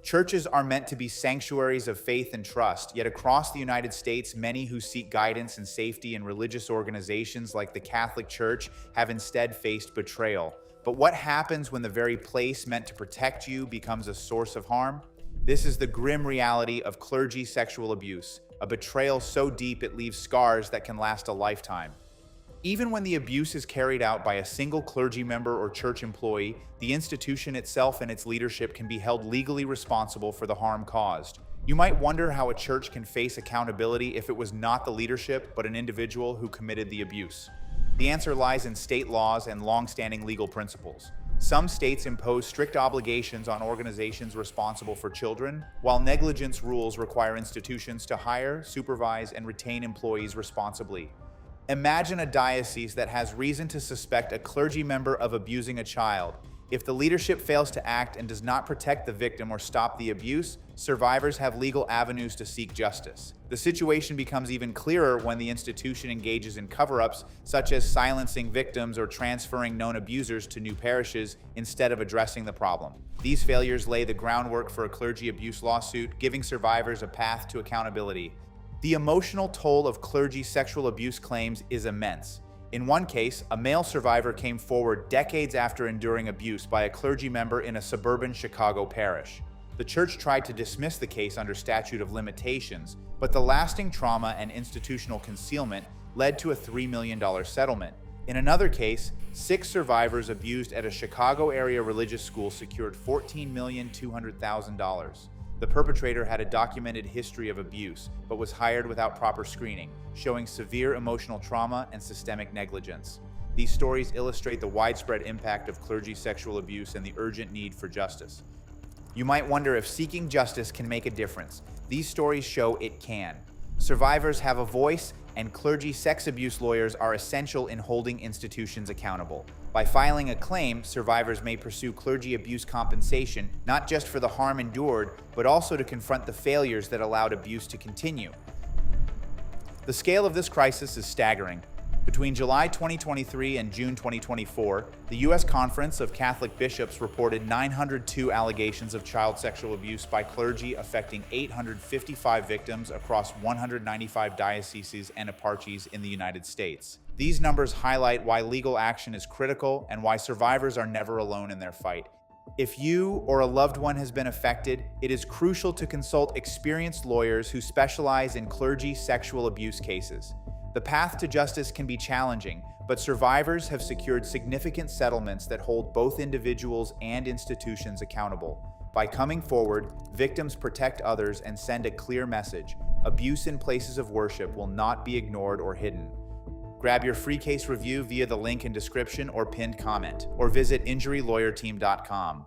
Churches are meant to be sanctuaries of faith and trust, yet across the United States, many who seek guidance and safety in religious organizations like the Catholic Church have instead faced betrayal. But what happens when the very place meant to protect you becomes a source of harm? This is the grim reality of clergy sexual abuse, a betrayal so deep it leaves scars that can last a lifetime. Even when the abuse is carried out by a single clergy member or church employee, the institution itself and its leadership can be held legally responsible for the harm caused. You might wonder how a church can face accountability if it was not the leadership, but an individual who committed the abuse. The answer lies in state laws and long-standing legal principles. Some states impose strict obligations on organizations responsible for children, while negligence rules require institutions to hire, supervise, and retain employees responsibly. Imagine a diocese that has reason to suspect a clergy member of abusing a child. If the leadership fails to act and does not protect the victim or stop the abuse, survivors have legal avenues to seek justice. The situation becomes even clearer when the institution engages in cover-ups, such as silencing victims or transferring known abusers to new parishes instead of addressing the problem. These failures lay the groundwork for a clergy abuse lawsuit, giving survivors a path to accountability. The emotional toll of clergy sexual abuse claims is immense. In one case, a male survivor came forward decades after enduring abuse by a clergy member in a suburban Chicago parish. The church tried to dismiss the case under statute of limitations, but the lasting trauma and institutional concealment led to a $3 million settlement. In another case, 6 survivors abused at a Chicago area religious school secured $14,200,000. The perpetrator had a documented history of abuse, but was hired without proper screening, showing severe emotional trauma and systemic negligence. These stories illustrate the widespread impact of clergy sexual abuse and the urgent need for justice. You might wonder if seeking justice can make a difference. These stories show it can. Survivors have a voice, and clergy sex abuse lawyers are essential in holding institutions accountable. By filing a claim, survivors may pursue clergy abuse compensation, not just for the harm endured, but also to confront the failures that allowed abuse to continue. The scale of this crisis is staggering. Between July 2023 and June 2024, the U.S. Conference of Catholic Bishops reported 902 allegations of child sexual abuse by clergy affecting 855 victims across 195 dioceses and eparchies in the United States. These numbers highlight why legal action is critical and why survivors are never alone in their fight. If you or a loved one has been affected, it is crucial to consult experienced lawyers who specialize in clergy sexual abuse cases. The path to justice can be challenging, but survivors have secured significant settlements that hold both individuals and institutions accountable. By coming forward, victims protect others and send a clear message: abuse in places of worship will not be ignored or hidden. Grab your free case review via the link in description or pinned comment, or visit injurylawyerteam.com.